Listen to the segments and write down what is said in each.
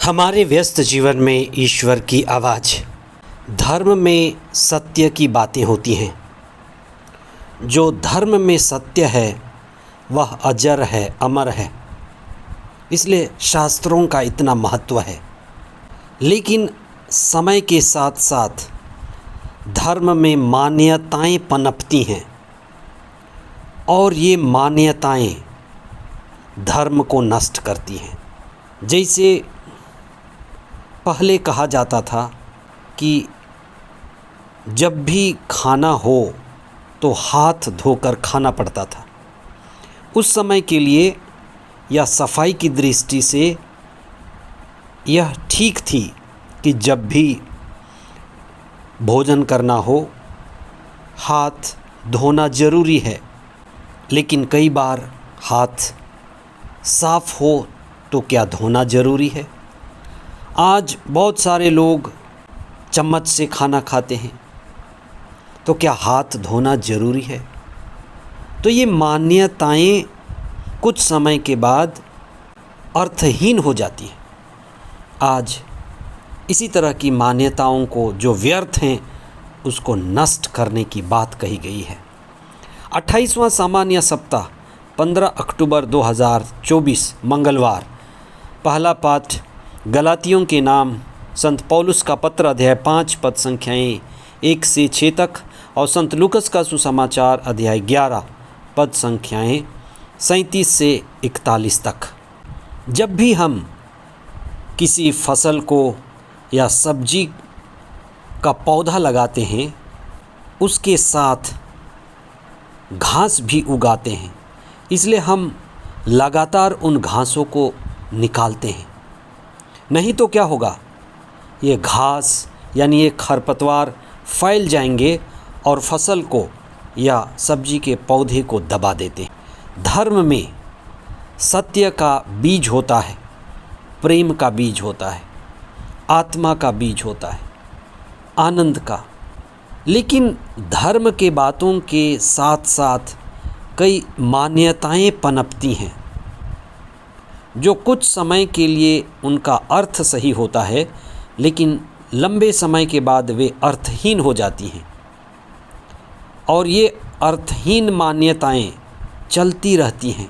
हमारे व्यस्त जीवन में ईश्वर की आवाज़, धर्म में सत्य की बातें होती हैं। जो धर्म में सत्य है वह अजर है, अमर है, इसलिए शास्त्रों का इतना महत्व है। लेकिन समय के साथ साथ धर्म में मान्यताएं पनपती हैं और ये मान्यताएं धर्म को नष्ट करती हैं। जैसे पहले कहा जाता था कि जब भी खाना हो तो हाथ धोकर खाना पड़ता था। उस समय के लिए या सफाई की दृष्टि से यह ठीक थी कि जब भी भोजन करना हो हाथ धोना ज़रूरी है। लेकिन कई बार हाथ साफ़ हो तो क्या धोना ज़रूरी है? आज बहुत सारे लोग चम्मच से खाना खाते हैं, तो क्या हाथ धोना ज़रूरी है? तो ये मान्यताएं कुछ समय के बाद अर्थहीन हो जाती हैं। आज इसी तरह की मान्यताओं को जो व्यर्थ हैं उसको नष्ट करने की बात कही गई है। 28वां सामान्य सप्ताह 15 अक्टूबर 2024 मंगलवार। पहला पाठ गलातियों के नाम संत पौलुस का पत्र अध्याय 5 पद संख्याएँ 1 से 6 तक और संत लूकस का सुसमाचार अध्याय 11 पद संख्याएँ 37 से 41 तक। जब भी हम किसी फसल को या सब्जी का पौधा लगाते हैं उसके साथ घास भी उगाते हैं, इसलिए हम लगातार उन घासों को निकालते हैं। नहीं तो क्या होगा, ये घास यानी ये खरपतवार फैल जाएंगे और फसल को या सब्जी के पौधे को दबा देते हैं। धर्म में सत्य का बीज होता है, प्रेम का बीज होता है, आत्मा का बीज होता है, आनंद का। लेकिन धर्म के बातों के साथ साथ कई मान्यताएं पनपती हैं जो कुछ समय के लिए उनका अर्थ सही होता है, लेकिन लंबे समय के बाद वे अर्थहीन हो जाती हैं। और ये अर्थहीन मान्यताएं चलती रहती हैं।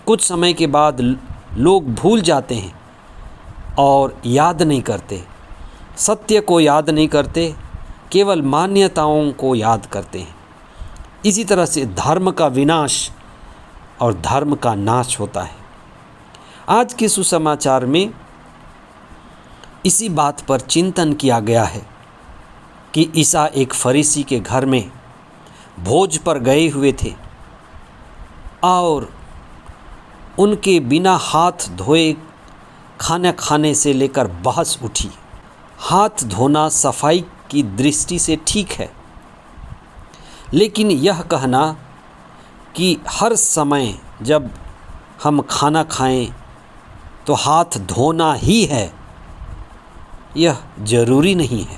कुछ समय के बाद लोग भूल जाते हैं और याद नहीं करते, सत्य को याद नहीं करते, केवल मान्यताओं को याद करते हैं। इसी तरह से धर्म का विनाश और धर्म का नाश होता है। आज के सुसमाचार में इसी बात पर चिंतन किया गया है कि ईसा एक फरीसी के घर में भोज पर गए हुए थे और उनके बिना हाथ धोए खाना खाने से लेकर बहस उठी। हाथ धोना सफाई की दृष्टि से ठीक है, लेकिन यह कहना कि हर समय जब हम खाना खाएं तो हाथ धोना ही है, यह ज़रूरी नहीं है,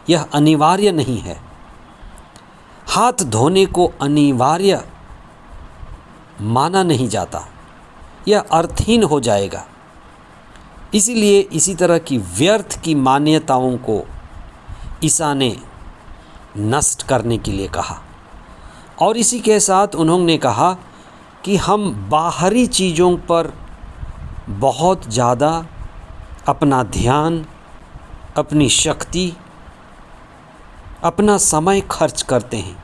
यह अनिवार्य नहीं है। हाथ धोने को अनिवार्य माना नहीं जाता, यह अर्थहीन हो जाएगा। इसीलिए इसी तरह की व्यर्थ की मान्यताओं को ईसा ने नष्ट करने के लिए कहा। और इसी के साथ उन्होंने कहा कि हम बाहरी चीज़ों पर बहुत ज़्यादा अपना ध्यान, अपनी शक्ति, अपना समय खर्च करते हैं,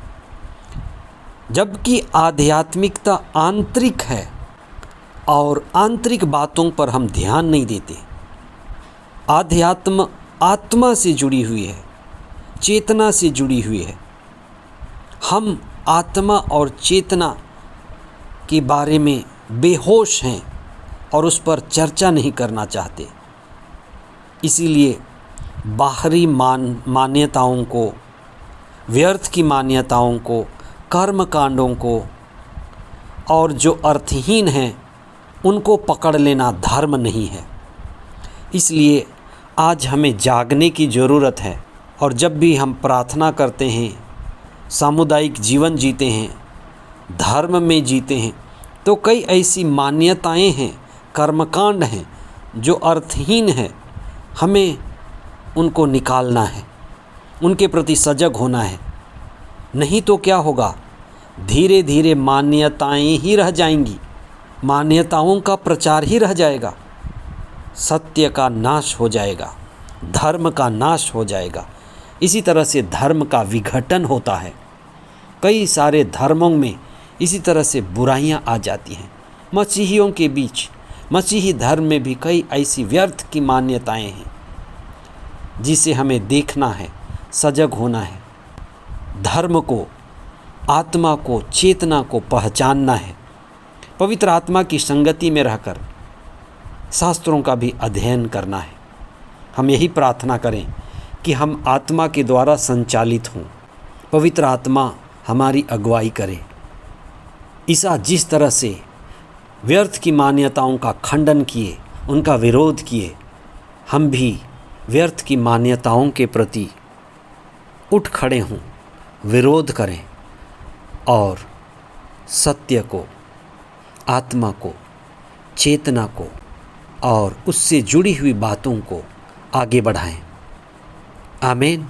जबकि आध्यात्मिकता आंतरिक है और आंतरिक बातों पर हम ध्यान नहीं देते। आध्यात्म आत्मा से जुड़ी हुई है, चेतना से जुड़ी हुई है। हम आत्मा और चेतना के बारे में बेहोश हैं और उस पर चर्चा नहीं करना चाहते। इसीलिए बाहरी मान्यताओं को, व्यर्थ की मान्यताओं को, कर्म कांडों को और जो अर्थहीन हैं उनको पकड़ लेना धर्म नहीं है। इसलिए आज हमें जागने की ज़रूरत है और जब भी हम प्रार्थना करते हैं, सामुदायिक जीवन जीते हैं, धर्म में जीते हैं, तो कई ऐसी मान्यताएं हैं, कर्मकांड हैं जो अर्थहीन है, हमें उनको निकालना है, उनके प्रति सजग होना है। नहीं तो क्या होगा, धीरे धीरे मान्यताएं ही रह जाएंगी, मान्यताओं का प्रचार ही रह जाएगा, सत्य का नाश हो जाएगा, धर्म का नाश हो जाएगा। इसी तरह से धर्म का विघटन होता है। कई सारे धर्मों में इसी तरह से बुराइयां आ जाती हैं। मसीहियों के बीच, मसीही धर्म में भी कई ऐसी व्यर्थ की मान्यताएं हैं जिसे हमें देखना है, सजग होना है। धर्म को, आत्मा को, चेतना को पहचानना है। पवित्र आत्मा की संगति में रहकर शास्त्रों का भी अध्ययन करना है। हम यही प्रार्थना करें कि हम आत्मा के द्वारा संचालित हों, पवित्र आत्मा हमारी अगुवाई करे। ईसा जिस तरह से व्यर्थ की मान्यताओं का खंडन किए, उनका विरोध किए, हम भी व्यर्थ की मान्यताओं के प्रति उठ खड़े हों, विरोध करें और सत्य को, आत्मा को, चेतना को और उससे जुड़ी हुई बातों को आगे बढ़ाएं। आमीन।